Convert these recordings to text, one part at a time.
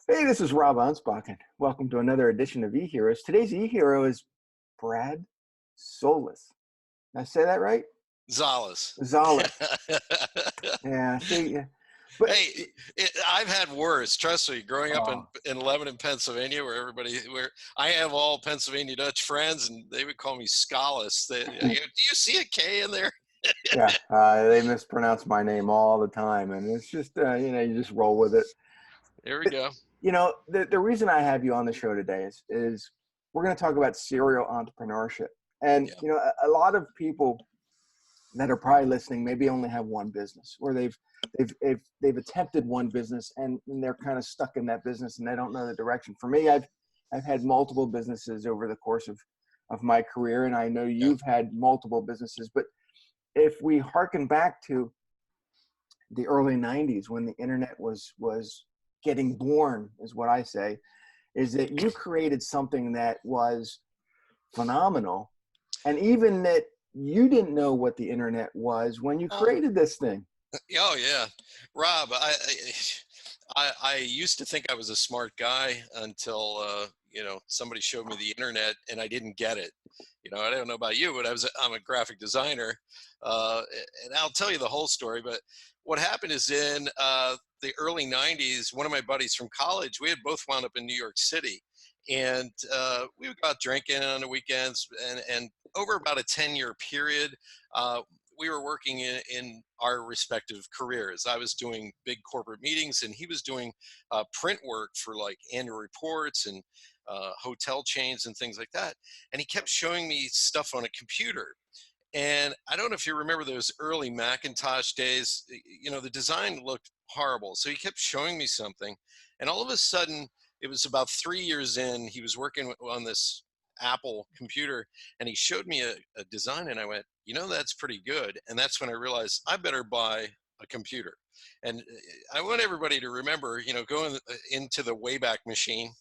Hey, this is Rob Anspach, and welcome to another edition of eHeroes. Today's eHero is Brad Szollose. Did I say that right? Szollose. Szollose. Yeah, see, yeah. But, Hey, I've had worse. Trust me. Growing up in oh, in Lebanon, Pennsylvania, where I have all Pennsylvania Dutch friends, and they would call me Szollose. Do you see a K in there? yeah, they mispronounce my name all the time, and it's just, you just roll with it. Here we But, go. the reason I have you on the show today is we're going to talk about serial entrepreneurship. And, Yeah. a lot of people that are probably listening maybe only have one business, or they've attempted one business and they're kind of stuck in that business and they don't know the direction. For me, I've had multiple businesses over the course of my career, and I know Yeah. you've had multiple businesses. But if we harken back to the early 90s when the internet was getting born, is what I say, is that you created something that was phenomenal, and even that you didn't know what the internet was when you Oh, created this thing. oh yeah, Rob. I used to think I was a smart guy until somebody showed me the internet and I didn't get it. I don't know about you, but I'm a graphic designer, uh, and I'll tell you the whole story. But what happened is in the early '90s, one of my buddies from college, we had both wound up in New York City, and we would go out drinking on the weekends, and over about a 10-year period. We were working in our respective careers. I was doing big corporate meetings, and he was doing print work for like annual reports and hotel chains and things like that. And he kept showing me stuff on a computer. And I don't know if you remember those early Macintosh days. The design looked horrible. So he kept showing me something, and all of a sudden, it was about 3 years in. He was working on this Apple computer, and he showed me a design, and I went, that's pretty good. And that's when I realized I better buy a computer. And I want everybody to remember, going into the Wayback Machine,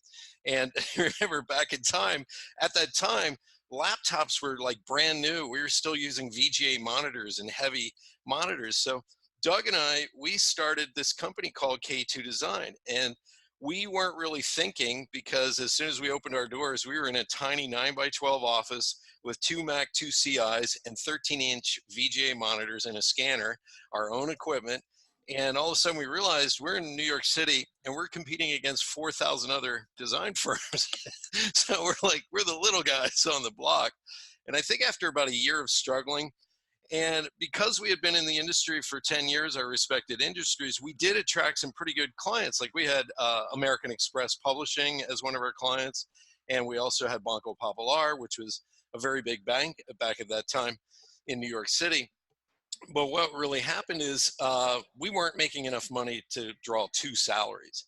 and remember back in time. At that time, laptops were like brand new. We were still using VGA monitors and heavy monitors. So Doug and we started this company called K2 Design. And we weren't really thinking, because as soon as we opened our doors, we were in a tiny 9 by 12 office with two Mac 2 CIs and 13-inch VGA monitors and a scanner, our own equipment. And all of a sudden we realized we're in New York City and we're competing against 4,000 other design firms. So we're the little guys on the block. And I think after about a year of struggling, and because we had been in the industry for 10 years, our respected industries, we did attract some pretty good clients. Like we had American Express Publishing as one of our clients. And we also had Banco Popular, which was a very big bank back at that time in New York City. But what really happened is we weren't making enough money to draw two salaries.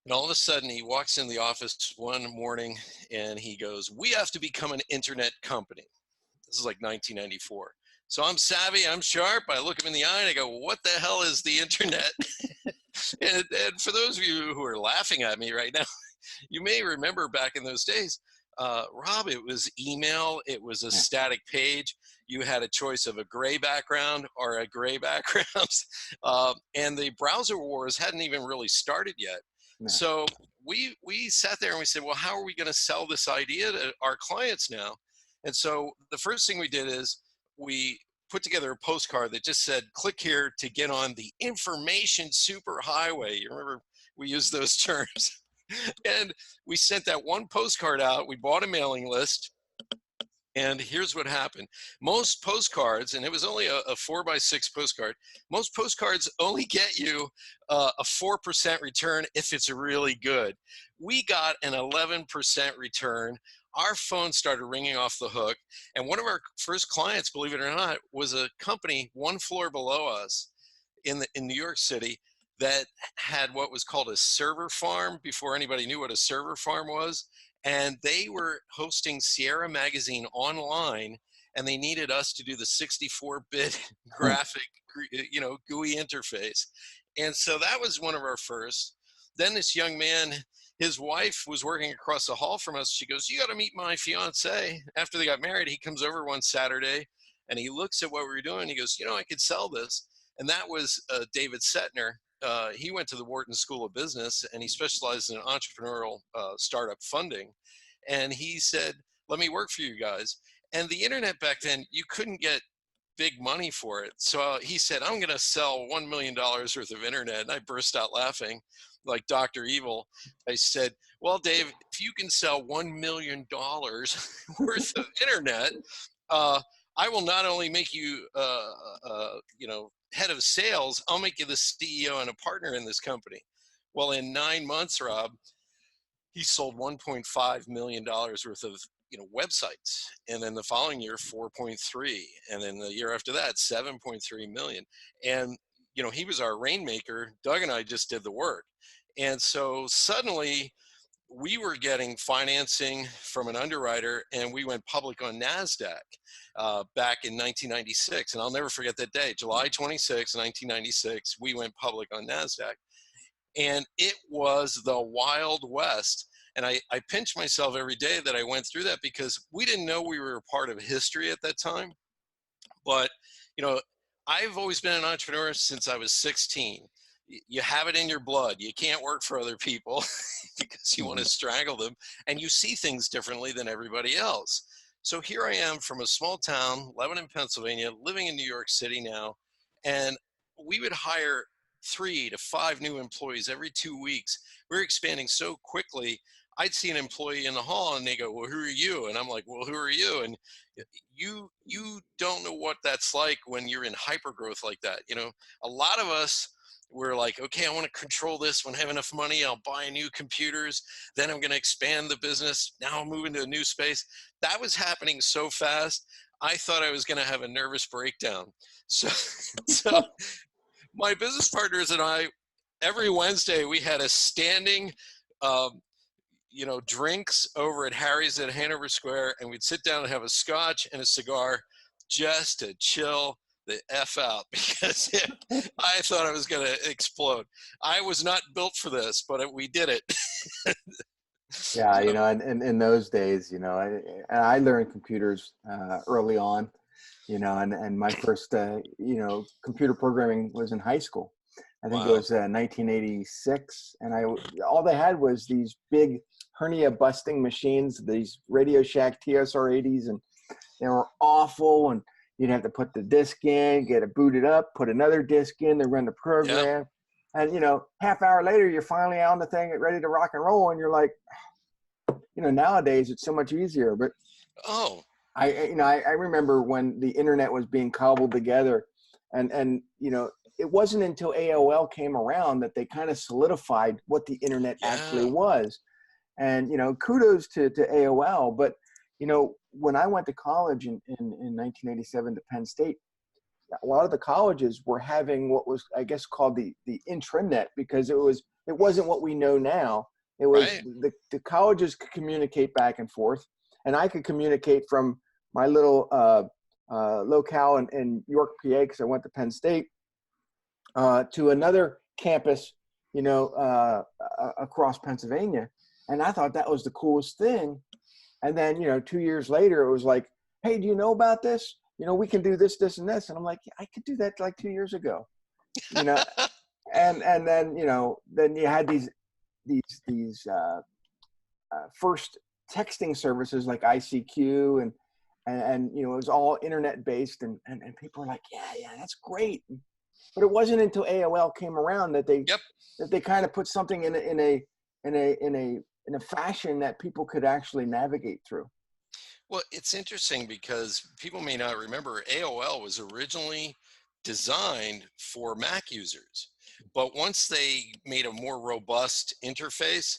And all of a sudden, he walks in the office one morning and he goes, "We have to become an internet company." This is like 1994. So I'm savvy, I'm sharp. I look him in the eye and I go, "What the hell is the internet?" And for those of you who are laughing at me right now, you may remember back in those days, Rob, it was email, it was a Yeah, static page. You had a choice of a gray background or a gray background. And the browser wars hadn't even really started yet. yeah. So we sat there and we said, well, how are we going to sell this idea to our clients now? And so the first thing we did is we put together a postcard that just said, click here to get on the information superhighway. You remember we used those terms. And we sent that one postcard out. We bought a mailing list. And here's what happened. Most postcards, and it was only a 4 by 6 postcard, most postcards only get you a 4% return if it's really good. We got an 11% return. Our phone started ringing off the hook. And one of our first clients, believe it or not, was a company one floor below us in New York City that had what was called a server farm before anybody knew what a server farm was. And they were hosting Sierra Magazine online, and they needed us to do the 64-bit graphic, GUI interface. And so that was one of our first. Then this young man, his wife was working across the hall from us. She goes, "You got to meet my fiance." After they got married, he comes over one Saturday and he looks at what we were doing. He goes, "I could sell this." And that was David Setner, he went to the Wharton School of Business, and he specialized in entrepreneurial startup funding. And he said, let me work for you guys. And the internet back then, you couldn't get big money for it. So he said, I'm going to sell $1 million worth of internet. And I burst out laughing like Dr. Evil. I said, well, Dave, if you can sell $1 million worth of internet, I will not only make you, head of sales, I'll make you the CEO and a partner in this company. Well, in 9 months, Rob, he sold $1.5 million worth of websites, and then the following year 4.3, and then the year after that 7.3 million. And he was our rainmaker. Doug and I just did the work, and so suddenly we were getting financing from an underwriter, and we went public on NASDAQ back in 1996. And I'll never forget that day, July 26, 1996. We went public on NASDAQ. And it was the Wild West. And I pinch myself every day that I went through that, because we didn't know we were a part of history at that time. But, I've always been an entrepreneur since I was 16. You have it in your blood. You can't work for other people because you want to strangle them, and you see things differently than everybody else. So here I am from a small town, Lebanon, Pennsylvania, living in New York City now, and we would hire 3 to 5 new employees every 2 weeks. We're expanding so quickly. I'd see an employee in the hall and they go, well, who are you? And I'm like, well, who are you? And you don't know what that's like when you're in hypergrowth like that. A lot of us, we're like, okay, I want to control this. When I have enough money, I'll buy new computers. Then I'm going to expand the business. Now I'm moving to a new space. That was happening so fast. I thought I was going to have a nervous breakdown. So my business partners and I, every Wednesday, we had a standing, drinks over at Harry's at Hanover Square, and we'd sit down and have a scotch and a cigar just to chill the F out, because I thought I was going to explode. I was not built for this, but we did it. Yeah, and in those days, I learned computers early on, and my first, computer programming was in high school. I think it was 1986, and all they had was these big hernia busting machines, these Radio Shack TSR-80s, and they were awful. And you'd have to put the disk in, get it booted up, put another disk in to run the program. Yep. And, half hour later, you're finally on the thing, ready to rock and roll. And you're like, nowadays it's so much easier. But I remember when the internet was being cobbled together, and it wasn't until AOL came around that they kind of solidified what the internet actually was. And, kudos to AOL. But, when I went to college in 1987 to Penn State, a lot of the colleges were having what was, I guess, called the intranet, because it wasn't what we know now. It was the colleges could communicate back and forth, and I could communicate from my little locale in York, PA, because I went to Penn State, to another campus, across Pennsylvania. And I thought that was the coolest thing. And then, 2 years later, it was like, hey, do you know about this? We can do this, this, and this. And I'm like, I could do that like 2 years ago, and then, then you had these first texting services like ICQ, and it was all internet based, and people were like, yeah, that's great. But it wasn't until AOL came around that they kind of put something in a fashion that people could actually navigate through. Well, it's interesting because people may not remember, AOL was originally designed for Mac users. But once they made a more robust interface,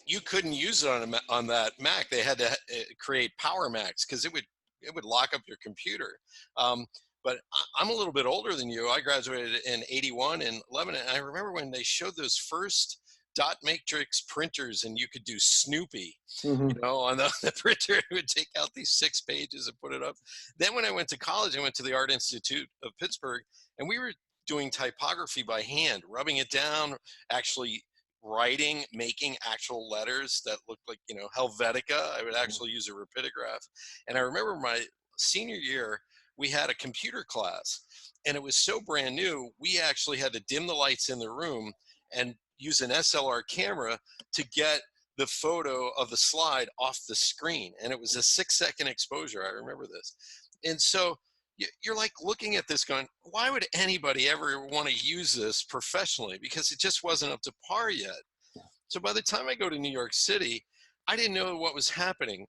you couldn't use it on that Mac. They had to create Power Macs, because it would lock up your computer. But I'm a little bit older than you. I graduated in 81 in Lebanon. And I remember when they showed those first dot matrix printers, and you could do Snoopy, on the printer. It would take out these 6 pages and put it up. Then when I went to college, I went to the Art Institute of Pittsburgh, and we were doing typography by hand, rubbing it down, actually writing, making actual letters that looked like, Helvetica. I would actually use a rapidograph. And I remember my senior year, we had a computer class, and it was so brand new, we actually had to dim the lights in the room and use an SLR camera to get the photo of the slide off the screen. And it was a 6-second exposure. I remember this. And so you're like looking at this going, why would anybody ever want to use this professionally? Because it just wasn't up to par yet. So by the time I go to New York City, I didn't know what was happening.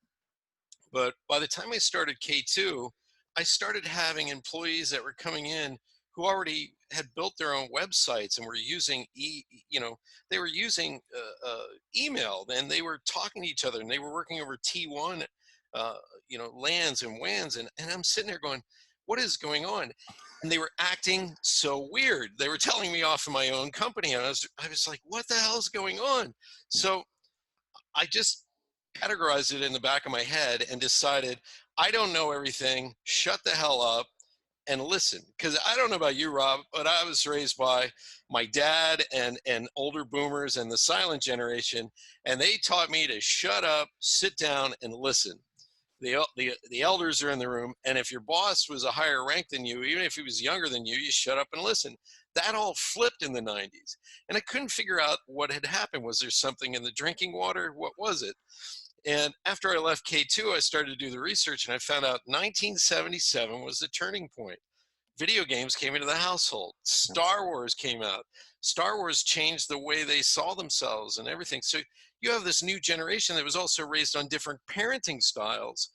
But by the time I started K2, I started having employees that were coming in who already had built their own websites and were using they were using email, and they were talking to each other, and they were working over T1 LANs and WANs, and I'm sitting there going, what is going on? And they were acting so weird. They were telling me off of my own company, and I was like, what the hell is going on? So I just categorized it in the back of my head and decided, I don't know everything, shut the hell up and listen. Because I don't know about you, Rob, but I was raised by my dad and older boomers and the silent generation, and they taught me to shut up, sit down, and listen. The elders are in the room, and if your boss was a higher rank than you, even if he was younger than you, you shut up and listen. That all flipped in the 90s, and I couldn't figure out what had happened. Was there something in the drinking water? What was it? And after I left K2, I started to do the research, and I found out 1977 was the turning point. Video games came into the household. Star Wars came out. Star Wars changed the way they saw themselves and everything. So you have this new generation that was also raised on different parenting styles.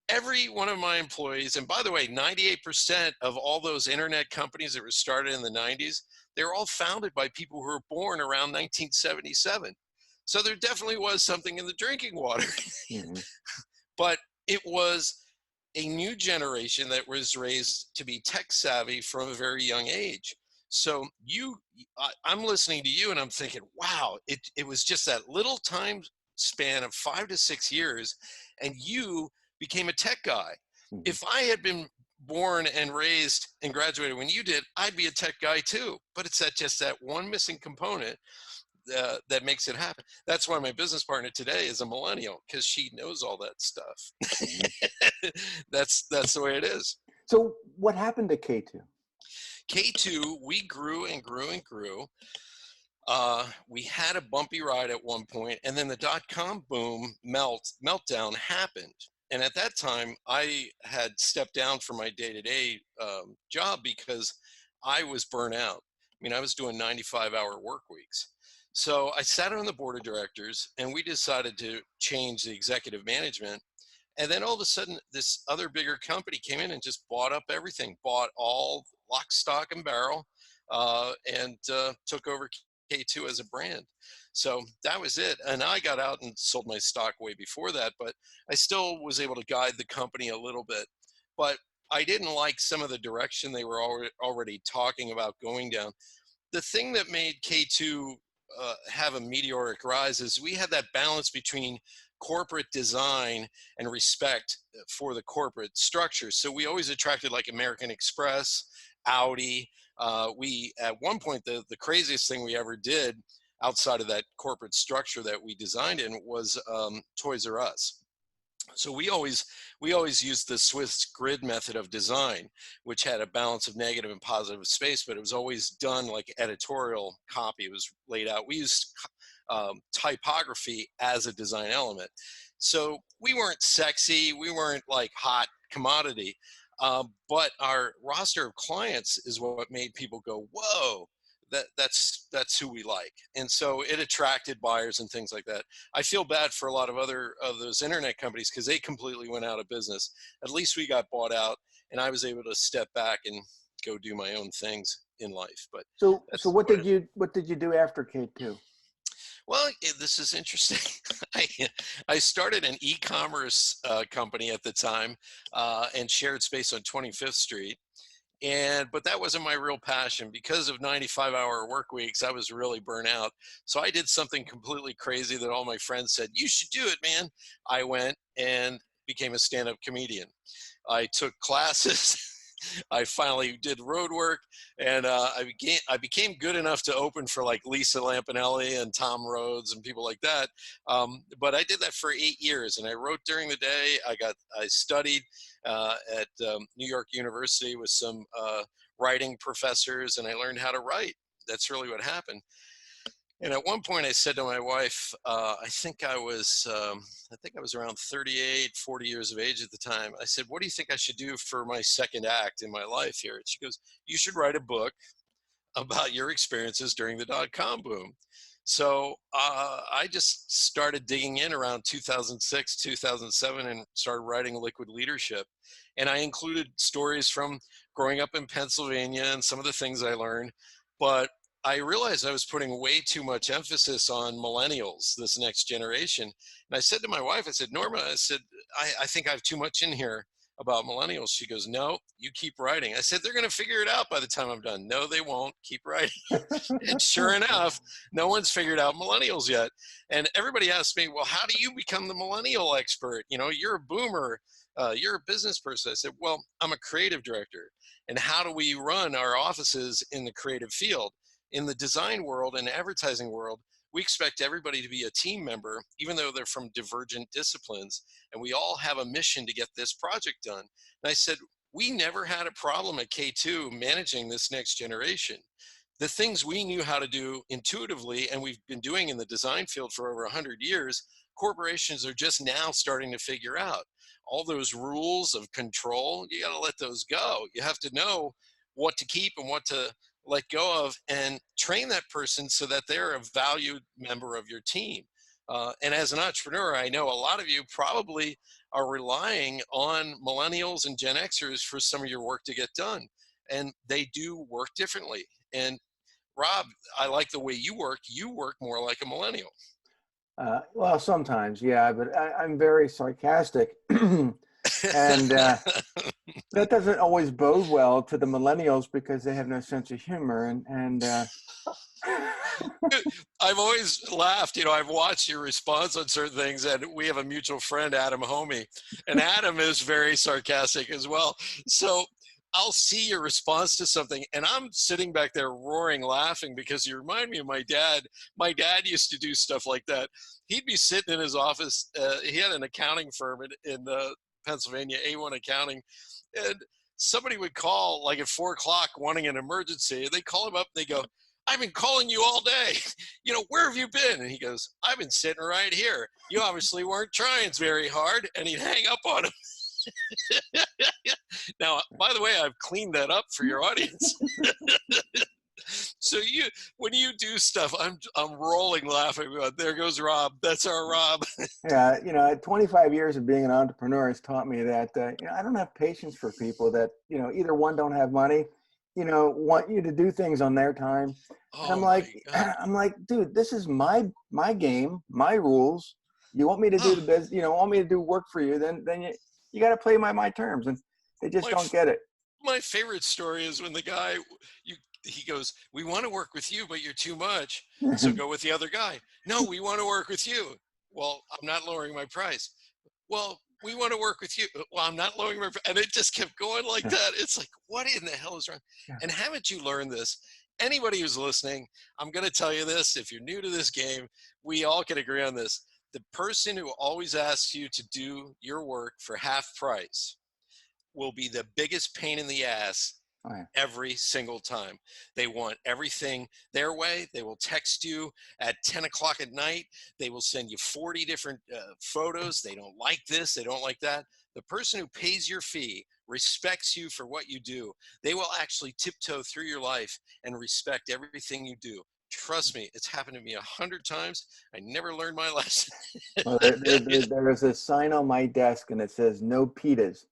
Every one of my employees, and by the way, 98% of all those internet companies that were started in the 90s, they were all founded by people who were born around 1977. So there definitely was something in the drinking water. Mm-hmm. But it was a new generation that was raised to be tech savvy from a very young age. So I'm listening to you and I'm thinking, wow, it was just that little time span of 5 to 6 years, and you became a tech guy. Mm-hmm. If I had been born and raised and graduated when you did, I'd be a tech guy too. But it's just that one missing component that makes it happen. That's why my business partner today is a millennial, because she knows all that stuff. That's the way it is. So what happened to K2? K2, we grew and grew and grew. We had a bumpy ride at one point, and then the dot-com boom meltdown happened. And at that time, I had stepped down from my day-to-day job because I was burnt out. I mean, I was doing 95-hour work weeks. So I sat on the board of directors, and we decided to change the executive management. And then all of a sudden, this other bigger company came in and just bought up everything, bought all lock, stock, and barrel, and took over K2 as a brand. So that was it. And I got out and sold my stock way before that, but I still was able to guide the company a little bit. But I didn't like some of the direction they were already talking about going down. The thing that made K2 have a meteoric rise is we had that balance between corporate design and respect for the corporate structure. So we always attracted like American Express, Audi. We, at one point, the craziest thing we ever did outside of that corporate structure that we designed in was Toys R Us. So we always used the Swiss grid method of design, which had a balance of negative and positive space, but it was always done like editorial copy. It was laid out. We used typography as a design element. So we weren't sexy. We weren't like hot commodity, but our roster of clients is what made people go, whoa, that's who we like. And so it attracted buyers and things like that. I feel bad for a lot of other of those internet companies because they completely went out of business. At least we got bought out, and I was able to step back and go do my own things in life. But so what did you do after K2? Well, this is interesting. I started an e-commerce company at the time and shared space on 25th Street. But that wasn't my real passion. Because of 95-hour work weeks, I was really burnt out. So I did something completely crazy that all my friends said, you should do it, man. I went and became a stand-up comedian. I took classes I finally did road work, and I became good enough to open for like Lisa Lampanelli and Tom Rhodes and people like that. But I did that for 8 years, and I wrote during the day. I studied at New York University with some writing professors, and I learned how to write. That's really what happened. And at one point, I said to my wife, I think I was around 38, 40 years of age at the time. I said, "What do you think I should do for my second act in my life here?" And she goes, "You should write a book about your experiences during the dot-com boom." So I just started digging in around 2006, 2007, and started writing Liquid Leadership. And I included stories from growing up in Pennsylvania and some of the things I learned. But I realized I was putting way too much emphasis on millennials, this next generation. And I said to my wife, I said, "Norma, I said, I think I have too much in here about millennials." She goes, "No, you keep writing." I said, "They're going to figure it out by the time I'm done." "No, they won't. Keep writing." And sure enough, no one's figured out millennials yet. And everybody asks me, "Well, how do you become the millennial expert? You know, you're a boomer. You're a business person." I said, "Well, I'm a creative director. And how do we run our offices in the creative field? In the design world and advertising world, we expect everybody to be a team member, even though they're from divergent disciplines. And we all have a mission to get this project done." And I said, "We never had a problem at K2 managing this next generation. The things we knew how to do intuitively, and we've been doing in the design field for over 100 years, corporations are just now starting to figure out. All those rules of control, you got to let those go. You have to know what to keep and what to let go of, and train that person so that they're a valued member of your team." And as an entrepreneur, I know a lot of you probably are relying on millennials and Gen Xers for some of your work to get done. And they do work differently. And Rob, I like the way you work. You work more like a millennial. Well, sometimes, yeah, but I'm very sarcastic. And that doesn't always bode well to the millennials because they have no sense of humor. I've always laughed, you know, I've watched your response on certain things, and we have a mutual friend, Adam Homey, and Adam is very sarcastic as well. So I'll see your response to something, and I'm sitting back there roaring laughing because you remind me of my dad. My dad used to do stuff like that. He'd be sitting in his office. He had an accounting firm in Pennsylvania, A1 Accounting, and somebody would call like at 4 o'clock wanting an emergency. They call him up. They go, "I've been calling you all day. You know, where have you been?" And he goes, "I've been sitting right here. You obviously weren't trying very hard." And he'd hang up on him. Now, by the way, I've cleaned that up for your audience. So when you do stuff, I'm rolling laughing. There goes Rob. That's our Rob. Yeah, 25 years of being an entrepreneur has taught me that, I don't have patience for people that, either one, don't have money, want you to do things on their time. And Oh my God. I'm like, dude, this is my game, my rules. You want me to do the business, want me to do work for you, then you got to play my terms. And they just don't get it. My favorite story is when the guy, he goes, "We want to work with you, but you're too much. So go with the other guy." "No, we want to work with you." "Well, I'm not lowering my price." "Well, we want to work with you." "Well, I'm not lowering my price." And it just kept going like that. It's like, what in the hell is wrong? Yeah. And haven't you learned this? Anybody who's listening, I'm going to tell you this. If you're new to this game, we all can agree on this. The person who always asks you to do your work for half price will be the biggest pain in the ass every single time. They want everything their way. They will text you at 10 o'clock at night. They will send you 40 different photos. They don't like this. They don't like that. The person who pays your fee respects you for what you do. They will actually tiptoe through your life and respect everything you do. Trust me, it's happened to me 100 times. I never learned my lesson. Well, there is a sign on my desk and it says no PITAs.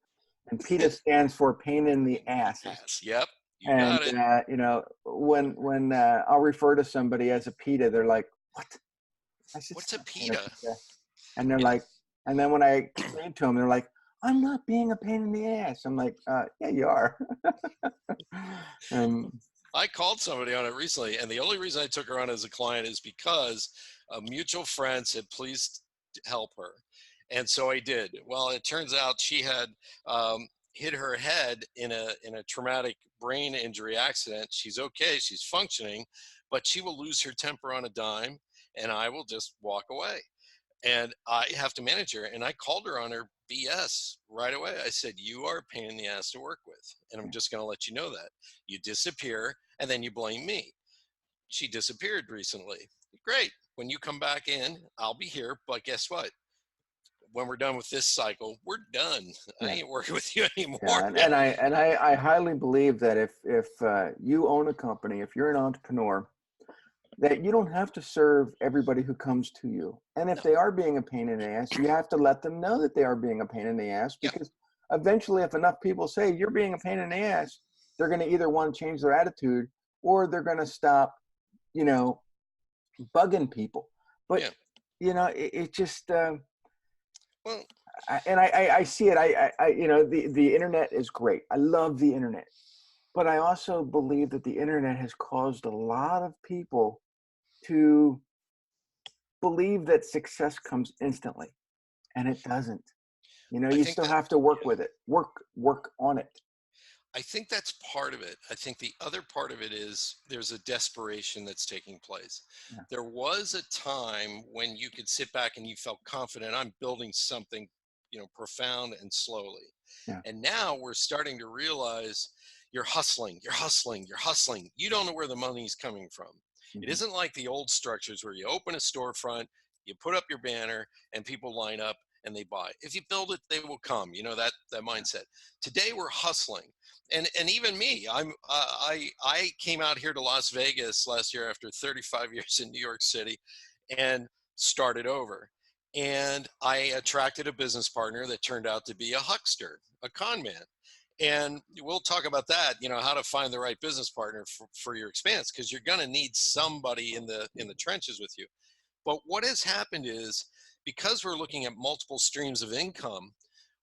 And PITA stands for pain in the ass. Yep, you got it. When I'll refer to somebody as a PITA, they're like, "What?" I said, "What's a PITA?" And they're like, and then when I explain to them, they're like, "I'm not being a pain in the ass." I'm like, "Yeah, you are." I called somebody on it recently, and the only reason I took her on as a client is because a mutual friend said, "Please help her." And so I did. Well, it turns out she had hit her head in a traumatic brain injury accident. She's okay, she's functioning, but she will lose her temper on a dime, and I will just walk away. And I have to manage her. And I called her on her BS right away. I said, "You are a pain in the ass to work with. And I'm just going to let you know that. You disappear and then you blame me." She disappeared recently. Great. When you come back in, I'll be here. But guess what? When we're done with this cycle, we're done. I Yeah. ain't working with you anymore. Yeah, and I highly believe that if you own a company, if you're an entrepreneur, that you don't have to serve everybody who comes to you. And if No. they are being a pain in the ass, you have to let them know that they are being a pain in the ass, Yeah. because eventually, if enough people say you're being a pain in the ass, they're going to either want to change their attitude, or they're going to stop, you know, bugging people. But Yeah. it just Well, I see it. The internet is great. I love the internet, but I also believe that the internet has caused a lot of people to believe that success comes instantly, and it doesn't. I You think still that, have to work yeah, with it, work on it. I think that's part of it. I think the other part of it is there's a desperation that's taking place. Yeah. There was a time when you could sit back and you felt confident, I'm building something, profound and slowly. Yeah. And now we're starting to realize you're hustling, you're hustling, you're hustling. You don't know where the money's coming from. It Hmm. isn't like the old structures where you open a storefront, you put up your banner, and people line up and they buy. If you build it, they will come. That mindset. Today we're hustling, and even me, I came out here to Las Vegas last year after 35 years in New York City, and started over. And I attracted a business partner that turned out to be a huckster, a con man. And we'll talk about that, how to find the right business partner for your expense, because you're going to need somebody in the trenches with you. But what has happened is, because we're looking at multiple streams of income,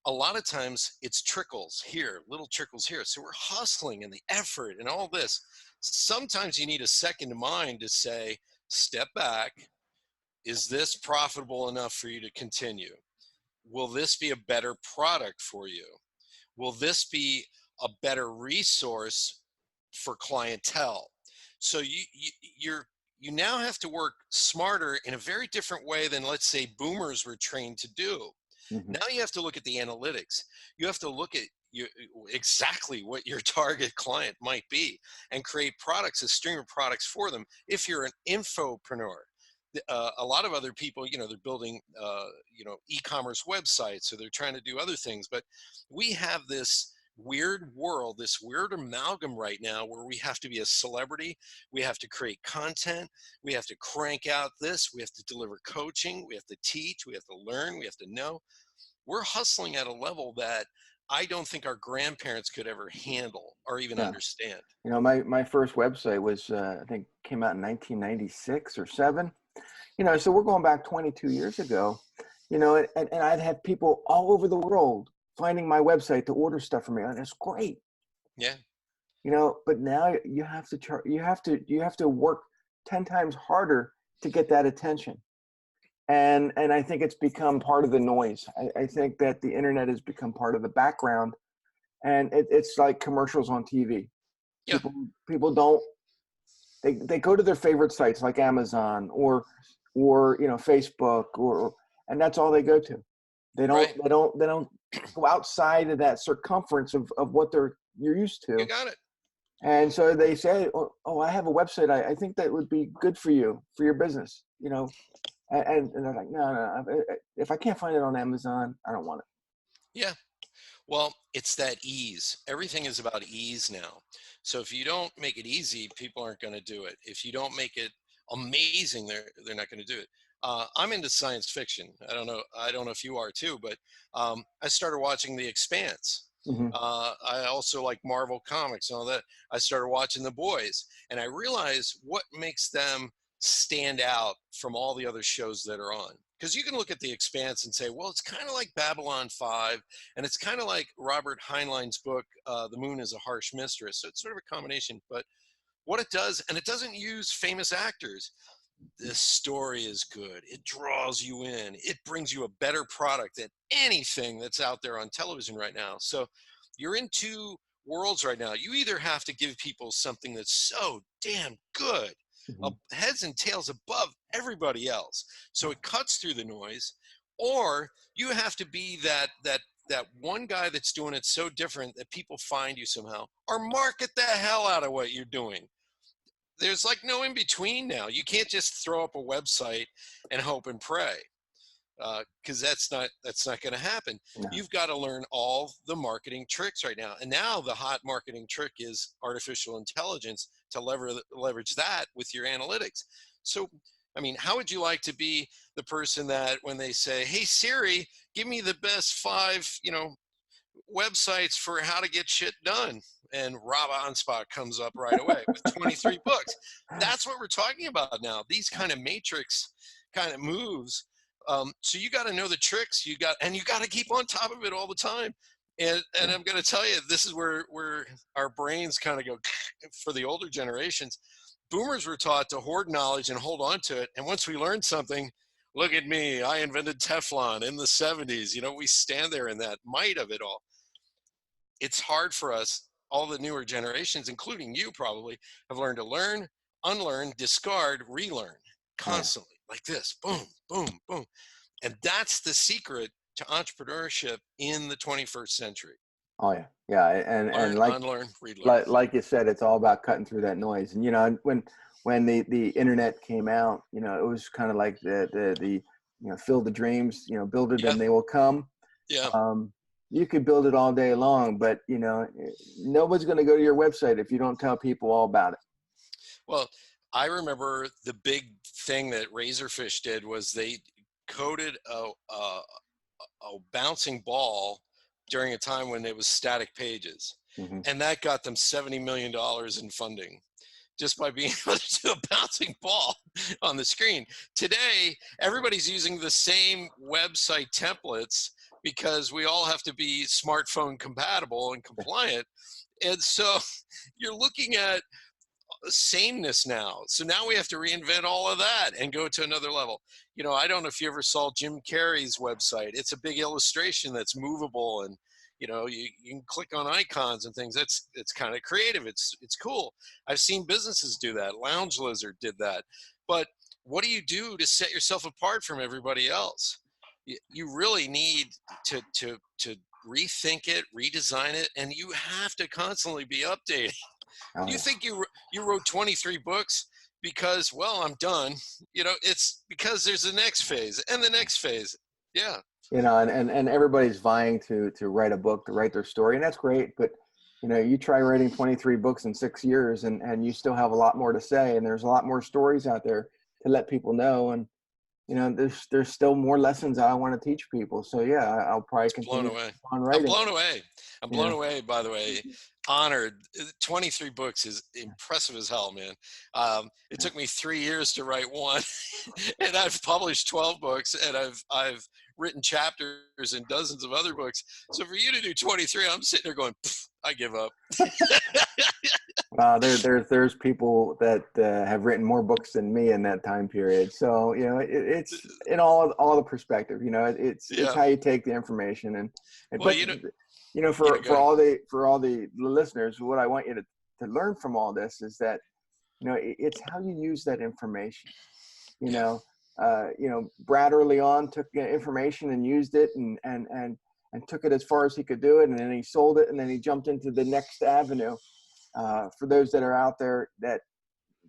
a lot of times it's trickles here, little trickles here. So we're hustling and the effort and all this. Sometimes you need a second mind to say, step back. Is this profitable enough for you to continue? Will this be a better product for you? Will this be a better resource for clientele? So you now have to work smarter in a very different way than, let's say, boomers were trained to do. Hmm. Now you have to look at the analytics. You have to look at exactly what your target client might be, and create products, a stream of products for them. If you're an infopreneur, a lot of other people, they're building, e-commerce websites, or they're trying to do other things. But we have this weird world, this weird amalgam right now, where we have to be a celebrity, we have to create content, we have to crank out this, we have to deliver coaching, we have to teach, we have to learn, we have to know. We're hustling at a level that I don't think our grandparents could ever handle or even Yeah. understand. My first website was I think came out in 1996 or 7. So we're going back 22 years ago. And I'd have people all over the world finding my website to order stuff from me, and it's great. Yeah. But now you have to you have to work 10 times harder to get that attention. And I think it's become part of the noise. I think that the internet has become part of the background, and it's like commercials on TV. Yeah. People don't, they go to their favorite sites like Amazon or Facebook, and that's all they go to. They don't Right. they don't they don't go outside of that circumference of what you're used You to. got it. And so they say, oh, I have a website. I think that would be good for you, for your business, and they're like, no, if I can't find it on Amazon, I don't want it. Yeah. Well, it's that ease. Everything is about ease now. So if you don't make it easy, people aren't going to do it. If you don't make it amazing, they're not going to do it. I'm into science fiction. I don't know if you are too, but I started watching The Expanse. Hmm. I also like Marvel comics and all that. I started watching The Boys, and I realized what makes them stand out from all the other shows that are on. Because you can look at The Expanse and say, well, it's kind of like Babylon 5, and it's kind of like Robert Heinlein's book, The Moon is a Harsh Mistress. So it's sort of a combination. But what it does, and it doesn't use famous actors, this story is good. It draws you in. It brings you a better product than anything that's out there on television right now. So you're in two worlds right now. You either have to give people something that's so damn good, Mm-hmm. heads and tails above everybody else, so it cuts through the noise, or you have to be that one guy that's doing it so different that people find you somehow, or market the hell out of what you're doing. There's like no in between now. You can't just throw up a website and hope and pray, because that's not going to happen. No. You've got to learn all the marketing tricks right now. And now the hot marketing trick is artificial intelligence to leverage that with your analytics. So, I mean, how would you like to be the person that when they say, "Hey Siri, give me the best 5, websites for how to get shit done," and Rob Anspach comes up right away with 23 books. That's what we're talking about now. These kind of matrix kind of moves. So you got to know the tricks. You got to keep on top of it all the time. And I'm going to tell you, this is where our brains kind of go for the older generations. Boomers were taught to hoard knowledge and hold on to it. And once we learned something, look at me, I invented Teflon in the 70s. We stand there in that might of it all. It's hard for us, all the newer generations, including you probably, have learned to learn, unlearn, discard, relearn constantly, like this, boom, boom, boom. And that's the secret to entrepreneurship in the 21st century. Oh yeah, yeah, and Learn, like unlearn, relearn. like you said, it's all about cutting through that noise. And when the internet came out, it was kind of like the fill the dreams, build it Yeah, and they will come. yeah. You could build it all day long, but nobody's going to go to your website if you don't tell people all about it. Well, I remember the big thing that Razorfish did was they coded a bouncing ball during a time when it was static pages. Mm-hmm. And that got them $70 million in funding just by being able to do a bouncing ball on the screen. Today, everybody's using the same website templates because we all have to be smartphone compatible and compliant. And so you're looking at sameness now. So now we have to reinvent all of that and go to another level. I don't know if you ever saw Jim Carrey's website. It's a big illustration that's movable, and you can click on icons and things. It's kind of creative. It's cool. I've seen businesses do that. Lounge Lizard did that. But what do you do to set yourself apart from everybody else? You really need to rethink it, redesign it, and you have to constantly be updating. Oh, You yeah. think you wrote 23 books because, well, I'm done. It's because there's the next phase and the next phase. Yeah. And everybody's vying to write a book, to write their story, and that's great. But you try writing 23 books in 6 years, and you still have a lot more to say, and there's a lot more stories out there to let people know. And there's still more lessons I want to teach people. So yeah, I'll probably continue on writing. I'm blown away. I'm blown away, by the way. Honored. 23 books is impressive as hell, man. It took me 3 years to write one, and I've published 12 books, and I've written chapters in dozens of other books. So for you to do 23, I'm sitting there going, I give up. There's people that have written more books than me in that time period. So it's in all the perspective. It's how you take the information and Well, but for all the listeners, what I want you to learn from all this is that it's how you use that information. Brad early on took information and used it and took it as far as he could do it, and then he sold it, and then he jumped into the next avenue. For those that are out there that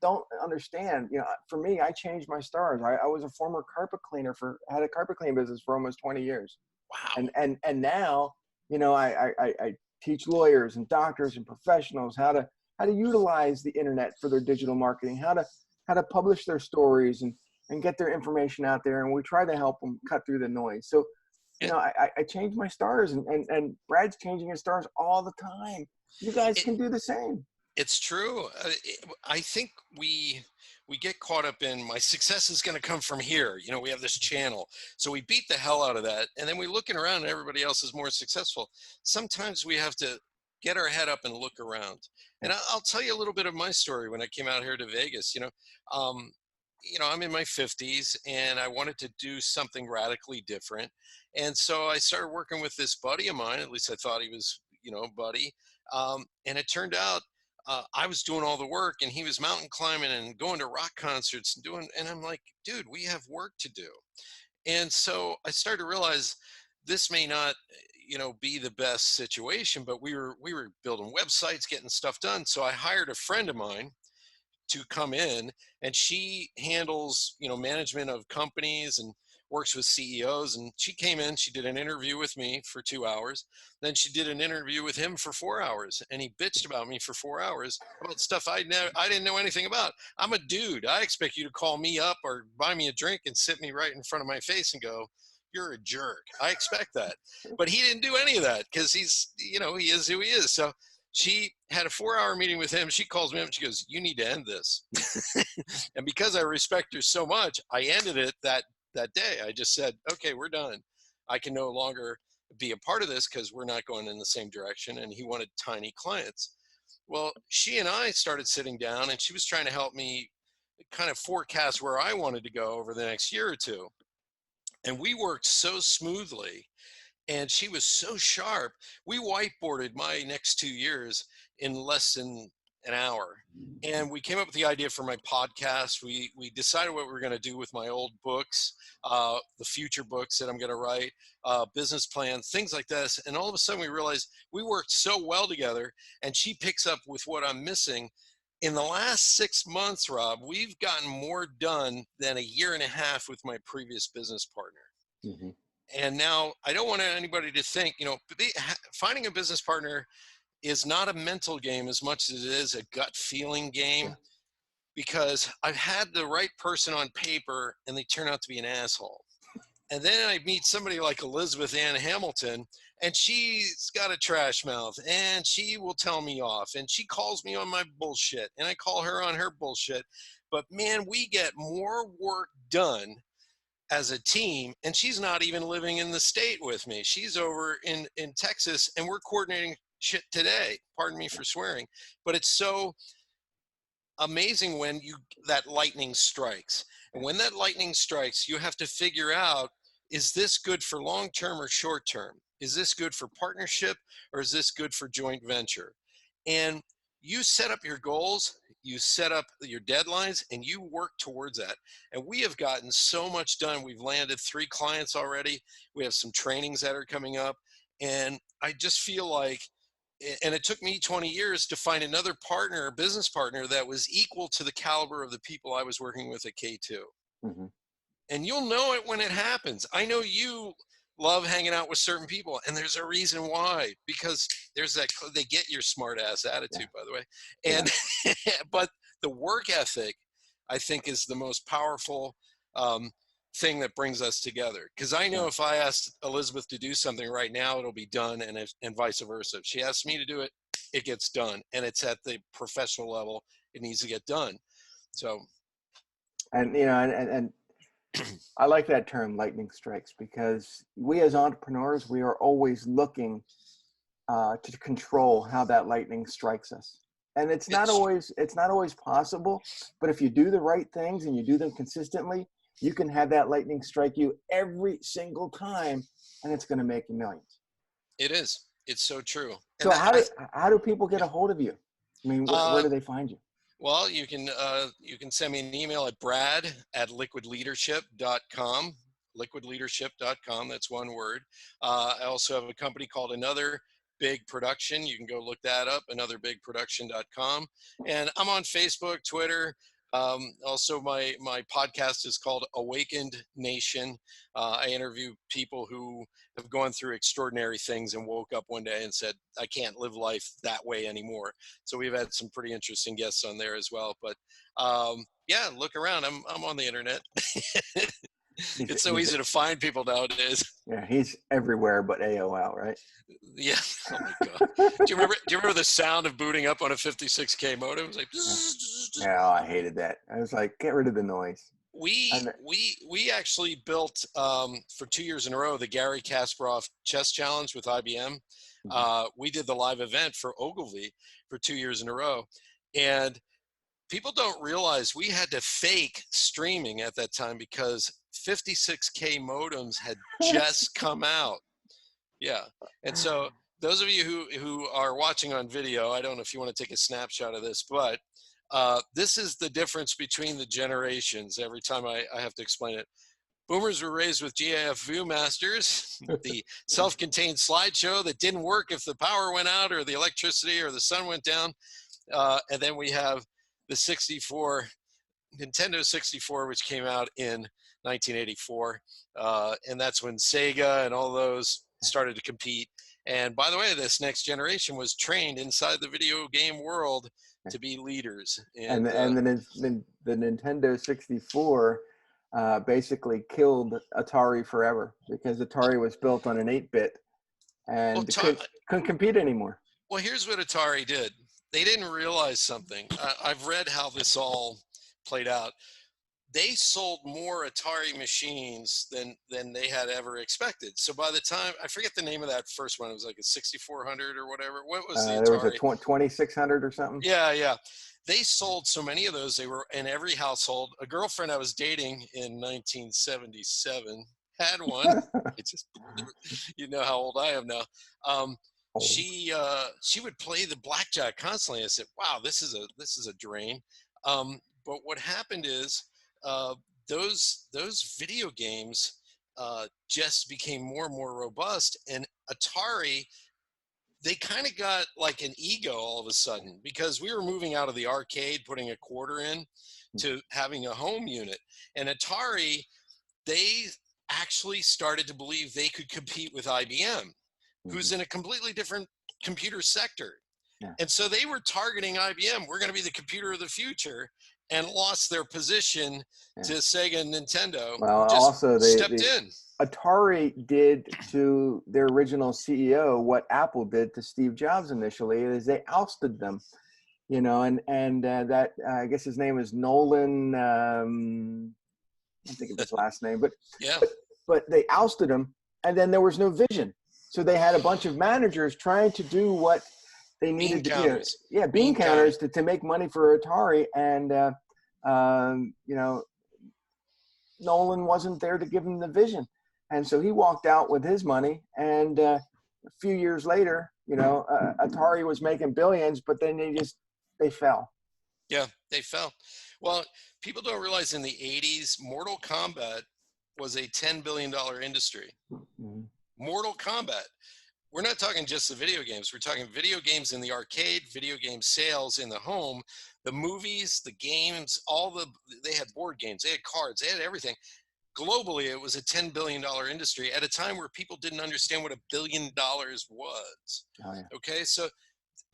don't understand, for me, I changed my stars. I was a former carpet cleaner had a carpet cleaning business for almost 20 years. Wow. And now, I teach lawyers and doctors and professionals how to utilize the internet for their digital marketing, how to publish their stories and get their information out there. And we try to help them cut through the noise. So, I changed my stars, and Brad's changing his stars all the time. You guys can do the same. It's true. I think we get caught up in my success is going to come from here. We have this channel. So we beat the hell out of that. And then we're looking around and everybody else is more successful. Sometimes we have to get our head up and look around. And I'll tell you a little bit of my story when I came out here to Vegas. I'm in my 50s and I wanted to do something radically different. And so I started working with this buddy of mine. At least I thought he was buddy. And it turned out I was doing all the work and he was mountain climbing and going to rock concerts and I'm like, dude, we have work to do. And so I started to realize this may not, be the best situation, but we were building websites, getting stuff done. So I hired a friend of mine to come in, and she handles management of companies and works with CEOs. And she came in, she did an interview with me for 2 hours, then she did an interview with him for 4 hours, and he bitched about me for 4 hours about stuff I didn't know anything about. I'm a dude. I expect you to call me up or buy me a drink and sit me right in front of my face and go, you're a jerk. I expect that. But he didn't do any of that because he's, he is who he is. So she had a 4-hour meeting with him. She calls me up and she goes, you need to end this. And because I respect her so much, I ended it that day. I just said, okay, we're done. I can no longer be a part of this because we're not going in the same direction. And he wanted tiny clients. Well, she and I started sitting down and she was trying to help me kind of forecast where I wanted to go over the next year or two. And we worked so smoothly and she was so sharp. We whiteboarded my next 2 years in less than an hour. And we came up with the idea for my podcast. We decided what we were going to do with my old books, the future books that I'm going to write, business plans, things like this. And all of a sudden we realized we worked so well together, and she picks up with what I'm missing. In the last 6 months, Rob, we've gotten more done than a year and a half with my previous business partner. Mm-hmm. And now I don't want anybody to think, finding a business partner is not a mental game as much as it is a gut feeling game. Yeah. Because I've had the right person on paper and they turn out to be an asshole. And then I meet somebody like Elizabeth Ann Hamilton, and she's got a trash mouth and she will tell me off and she calls me on my bullshit and I call her on her bullshit. But man, we get more work done as a team, and she's not even living in the state with me. She's over in Texas, and we're coordinating shit today. Pardon me for swearing, but it's so amazing when that lightning strikes. And when that lightning strikes, you have to figure out, is this good for long term or short term? Is this good for partnership or is this good for joint venture? And you set up your goals, you set up your deadlines, and you work towards that. And we have gotten so much done. We've landed 3 clients already. We have some trainings that are coming up. And I just feel like, and it took me 20 years to find another partner, business partner, that was equal to the caliber of the people I was working with at K2. Mm-hmm. And you'll know it when it happens. I know you love hanging out with certain people, and there's a reason why, because there's that, they get your smart ass attitude, by the way. And, but the work ethic, I think, is the most powerful thing that brings us together. Because I know if I asked Elizabeth to do something right now, it'll be done, and vice versa. If she asks me to do it, it gets done, and it's at the professional level. It needs to get done. So, and I like that term, lightning strikes, because we as entrepreneurs, we are always looking to control how that lightning strikes us. And it's not always possible, but if you do the right things and you do them consistently, you can have that lightning strike you every single time, and it's going to make you millions. It is. It's so true. So how do people get a hold of you? I mean, where do they find you? Well, you can send me an email at brad@liquidleadership.com, liquidleadership.com. That's one word. I also have a company called Another Big Production. You can go look that up, anotherbigproduction.com. And I'm on Facebook, Twitter. Also, my podcast is called Awakened Nation. I interview people who have gone through extraordinary things and woke up one day and said, I can't live life that way anymore. So we've had some pretty interesting guests on there as well. But yeah, look around. I'm on the internet. It's so easy to find people nowadays. Yeah, he's everywhere but AOL, right? Yeah. Oh my God. Do you remember the sound of booting up on a 56K modem? It was like, yeah, I hated that. I was like, get rid of the noise. We actually built for 2 years in a row the Gary Kasparov Chess Challenge with IBM. We did the live event for Ogilvy for 2 years in a row, and people don't realize we had to fake streaming at that time because 56K modems had just come out. Yeah. And so those of you who are watching on video, I don't know if you want to take a snapshot of this, but this is the difference between the generations. Every time I have to explain it. Boomers were raised with GIF Viewmasters, the self-contained slideshow that didn't work if the power went out or the electricity or the sun went down. And then we have the Nintendo 64, which came out in 1984. And that's when Sega and all those started to compete. And by the way, this next generation was trained inside the video game world to be leaders. And the Nintendo 64 basically killed Atari forever, because Atari was built on an 8-bit and couldn't compete anymore. Well, here's what Atari did. They didn't realize something. I've read how this all played out. They sold more Atari machines than they had ever expected. So by the time, I forget the name of that first one, it was like a 6400 or whatever. What was the Atari? There was a 2600 or something. Yeah. They sold so many of those, they were in every household. A girlfriend I was dating in 1977 had one. It's just, you know how old I am now. She would play the blackjack constantly. I said, wow, this is a drain. But what happened is those video games just became more and more robust, and Atari, they kind of got like an ego all of a sudden, because we were moving out of the arcade, putting a quarter in, to having a home unit. And Atari, they actually started to believe they could compete with IBM, who's in a completely different computer sector. Yeah. And so they were targeting IBM. We're going to be the computer of the future, and lost their position to Sega and Nintendo. Well, just also stepped in. Atari did to their original CEO what Apple did to Steve Jobs initially, is they ousted them, you know, and that I guess his name is Nolan. I can't think of his last name, but yeah, but they ousted him, and then there was no vision. So they had a bunch of managers trying to do what they needed to do. Bean counters to make money for Atari, and you know, Nolan wasn't there to give him the vision. And so he walked out with his money, and a few years later, you know, Atari was making billions, but then they fell. Yeah, they fell. Well, people don't realize in the 80s, Mortal Kombat was a $10 billion industry. Mm-hmm. Mortal Kombat. We're not talking just the video games. We're talking video games in the arcade, video game sales in the home, the movies, the games, they had board games, they had cards, they had everything. Globally, it was a $10 billion industry at a time where people didn't understand what $1 billion was. Oh, yeah. Okay, so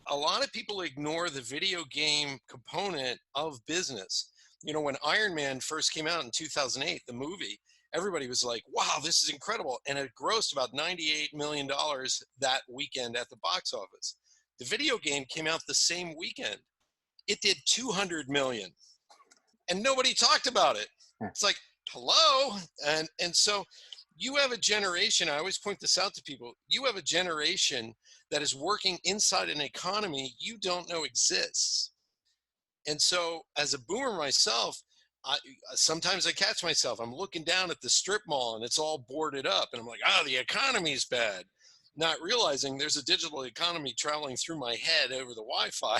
a lot of people ignore the video game component of business. You know, when Iron Man first came out in 2008, the movie, everybody was like, wow, this is incredible. And it grossed about $98 million that weekend at the box office. The video game came out the same weekend. It did 200 million. And nobody talked about it. It's like, hello? And so you have a generation, I always point this out to people, you have a generation that is working inside an economy you don't know exists. And so as a boomer myself, sometimes I catch myself, I'm looking down at the strip mall and it's all boarded up, and I'm like, the economy's bad. Not realizing there's a digital economy traveling through my head over the Wi-Fi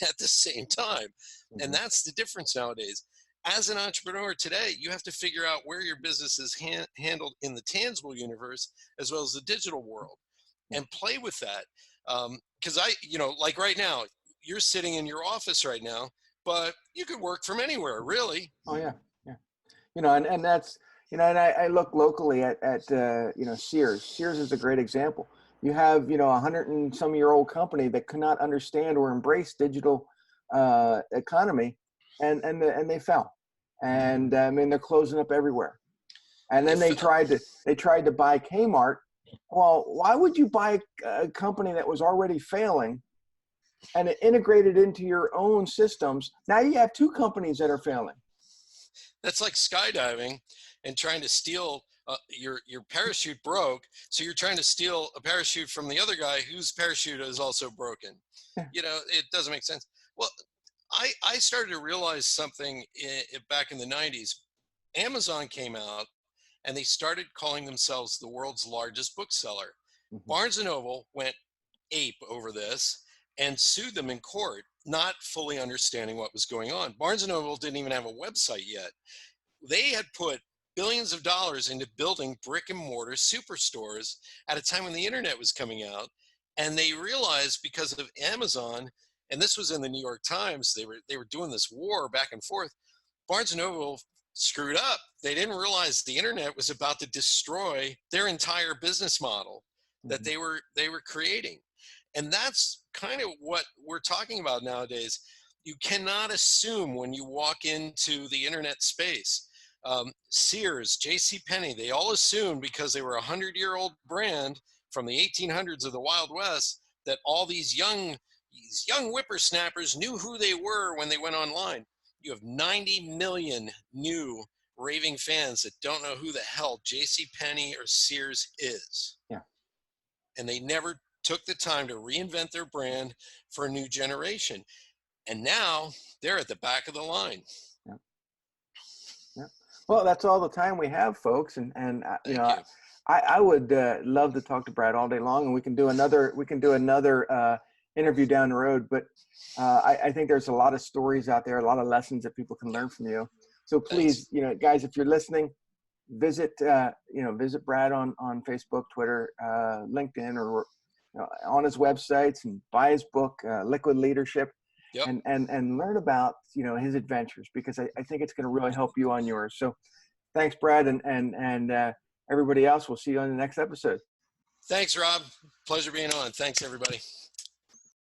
at the same time. Mm-hmm. And that's the difference nowadays. As an entrepreneur today, you have to figure out where your business is handled in the tangible universe as well as the digital world, and play with that. Because like right now, you're sitting in your office right now, but you could work from anywhere, really. Oh yeah. You know, and that's, you know, and I look locally at you know, Sears. Sears is a great example. You have, you know, 100-and-some-year-old company that could not understand or embrace digital economy, and they fell. And I mean, they're closing up everywhere. And then they tried to buy Kmart. Well, why would you buy a company that was already failing and integrate it into your own systems? Now you have two companies that are failing. That's like skydiving and trying to steal your parachute broke, so you're trying to steal a parachute from the other guy whose parachute is also broken. You know, it doesn't make sense. Well, I started to realize something back in the 90s. Amazon came out and they started calling themselves the world's largest bookseller. Mm-hmm. Barnes & Noble went ape over this and sued them in court, not fully understanding what was going on. Barnes & Noble didn't even have a website yet. They had put billions of dollars into building brick and mortar superstores at a time when the internet was coming out. And they realized because of Amazon, and this was in the New York Times, they were doing this war back and forth. Barnes & Noble screwed up. They didn't realize the internet was about to destroy their entire business model that they were creating. And that's kind of what we're talking about nowadays. You cannot assume when you walk into the internet space. Sears, J.C. Penney, they all assumed because they were a 100-year-old brand from the 1800s of the Wild West that all these young whippersnappers knew who they were when they went online. You have 90 million new raving fans that don't know who the hell J.C. Penney or Sears is. Yeah. And they never took the time to reinvent their brand for a new generation. And now they're at the back of the line. Yeah. Yeah. Well, that's all the time we have, folks. And you know, I would love to talk to Brad all day long, and we can do another interview down the road. But I think there's a lot of stories out there, a lot of lessons that people can learn from you. So please, you know, guys, if you're listening, visit Brad on Facebook, Twitter, LinkedIn, or on his websites, and buy his book, Liquid Leadership, and learn about, you know, his adventures, because I think it's going to really help you on yours. So thanks, Brad, and everybody else. We'll see you on the next episode. Thanks, Rob. Pleasure being on. Thanks, everybody.